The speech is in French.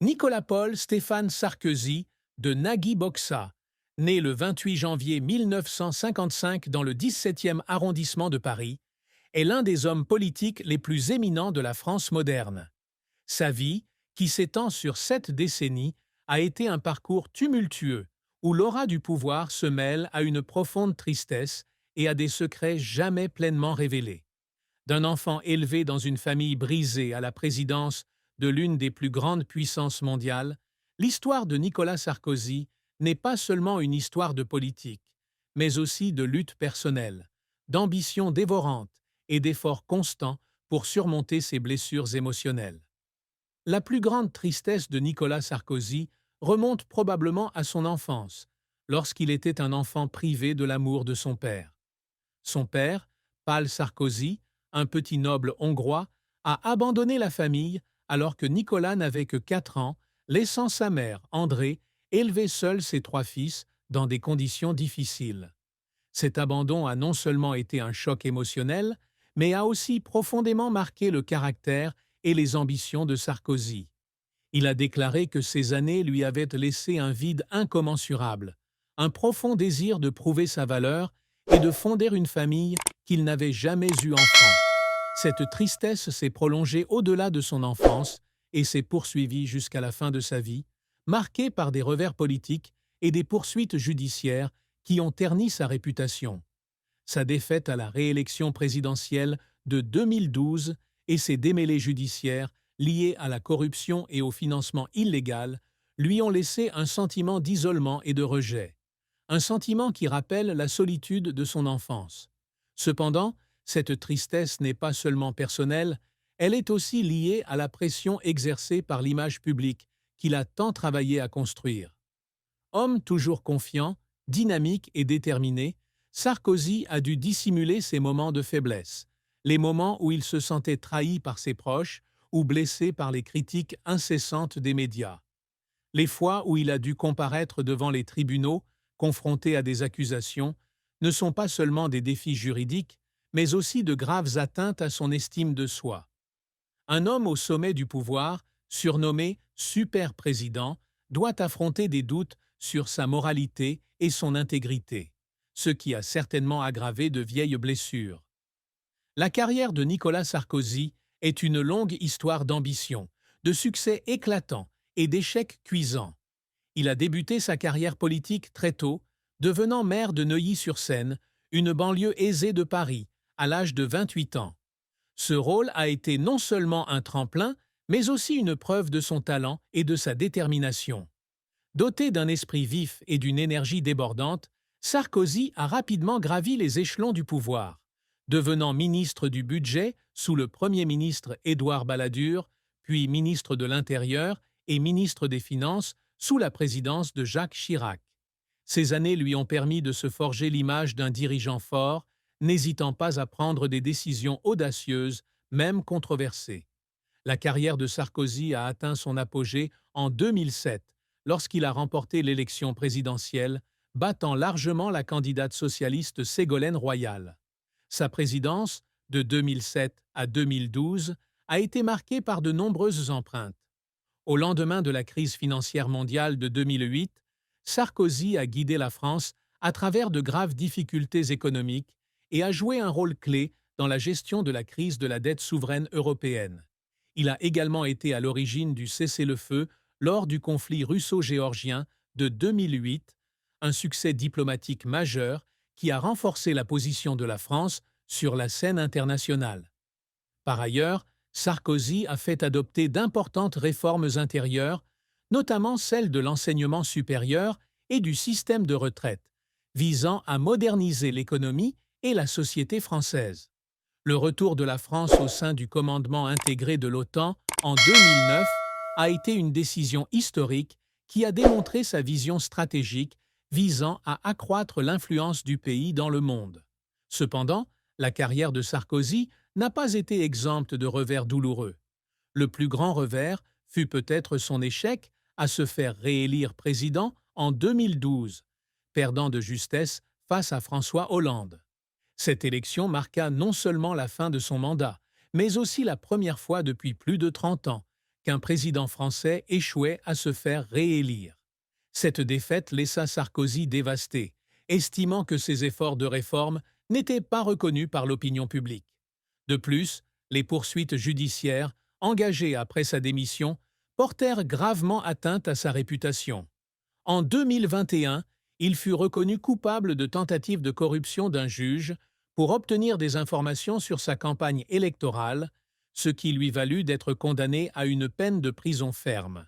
Nicolas Paul Stéphane Sarkozy de Nagui Boxa, né le 28 janvier 1955 dans le 17e arrondissement de Paris, est l'un des hommes politiques les plus éminents de la France moderne. Sa vie, qui s'étend sur 7 décennies, a été un parcours tumultueux, où l'aura du pouvoir se mêle à une profonde tristesse et à des secrets jamais pleinement révélés. D'un enfant élevé dans une famille brisée à la présidence de l'une des plus grandes puissances mondiales, l'histoire de Nicolas Sarkozy n'est pas seulement une histoire de politique, mais aussi de lutte personnelle, d'ambition dévorante et d'efforts constants pour surmonter ses blessures émotionnelles. La plus grande tristesse de Nicolas Sarkozy remonte probablement à son enfance, lorsqu'il était un enfant privé de l'amour de son père. Son père, Pál Sarkozy, un petit noble hongrois, a abandonné la famille alors que Nicolas n'avait que 4 ans, laissant sa mère, André, élever seule ses 3 fils dans des conditions difficiles. Cet abandon a non seulement été un choc émotionnel, mais a aussi profondément marqué le caractère et les ambitions de Sarkozy. Il a déclaré que ces années lui avaient laissé un vide incommensurable, un profond désir de prouver sa valeur et de fonder une famille qu'il n'avait jamais eue enfant. Cette tristesse s'est prolongée au-delà de son enfance et s'est poursuivie jusqu'à la fin de sa vie, marquée par des revers politiques et des poursuites judiciaires qui ont terni sa réputation. Sa défaite à la réélection présidentielle de 2012 et ses démêlés judiciaires liés à la corruption et au financement illégal lui ont laissé un sentiment d'isolement et de rejet, un sentiment qui rappelle la solitude de son enfance. Cependant, cette tristesse n'est pas seulement personnelle, elle est aussi liée à la pression exercée par l'image publique qu'il a tant travaillé à construire. Homme toujours confiant, dynamique et déterminé, Sarkozy a dû dissimuler ses moments de faiblesse, les moments où il se sentait trahi par ses proches ou blessé par les critiques incessantes des médias. Les fois où il a dû comparaître devant les tribunaux, confronté à des accusations, ne sont pas seulement des défis juridiques, mais aussi de graves atteintes à son estime de soi. Un homme au sommet du pouvoir, surnommé super président, doit affronter des doutes sur sa moralité et son intégrité, ce qui a certainement aggravé de vieilles blessures. La carrière de Nicolas Sarkozy est une longue histoire d'ambition, de succès éclatants et d'échecs cuisants. Il a débuté sa carrière politique très tôt, devenant maire de Neuilly-sur-Seine, une banlieue aisée de Paris, à l'âge de 28 ans. Ce rôle a été non seulement un tremplin, mais aussi une preuve de son talent et de sa détermination. Doté d'un esprit vif et d'une énergie débordante, Sarkozy a rapidement gravi les échelons du pouvoir, devenant ministre du Budget sous le Premier ministre Édouard Balladur, puis ministre de l'Intérieur et ministre des Finances sous la présidence de Jacques Chirac. Ces années lui ont permis de se forger l'image d'un dirigeant fort, n'hésitant pas à prendre des décisions audacieuses, même controversées. La carrière de Sarkozy a atteint son apogée en 2007, lorsqu'il a remporté l'élection présidentielle, battant largement la candidate socialiste Ségolène Royal. Sa présidence, de 2007 à 2012, a été marquée par de nombreuses empreintes. Au lendemain de la crise financière mondiale de 2008, Sarkozy a guidé la France à travers de graves difficultés économiques et a joué un rôle clé dans la gestion de la crise de la dette souveraine européenne. Il a également été à l'origine du cessez-le-feu lors du conflit russo-géorgien de 2008, un succès diplomatique majeur qui a renforcé la position de la France sur la scène internationale. Par ailleurs, Sarkozy a fait adopter d'importantes réformes intérieures, notamment celle de l'enseignement supérieur et du système de retraite, visant à moderniser l'économie et la société française. Le retour de la France au sein du commandement intégré de l'OTAN en 2009 a été une décision historique qui a démontré sa vision stratégique visant à accroître l'influence du pays dans le monde. Cependant, la carrière de Sarkozy n'a pas été exempte de revers douloureux. Le plus grand revers fut peut-être son échec à se faire réélire président en 2012, perdant de justesse face à François Hollande. Cette élection marqua non seulement la fin de son mandat, mais aussi la première fois depuis plus de 30 ans qu'un président français échouait à se faire réélire. Cette défaite laissa Sarkozy dévasté, estimant que ses efforts de réforme n'étaient pas reconnus par l'opinion publique. De plus, les poursuites judiciaires, engagées après sa démission, portèrent gravement atteinte à sa réputation. En 2021, il fut reconnu coupable de tentative de corruption d'un juge pour obtenir des informations sur sa campagne électorale, ce qui lui valut d'être condamné à une peine de prison ferme.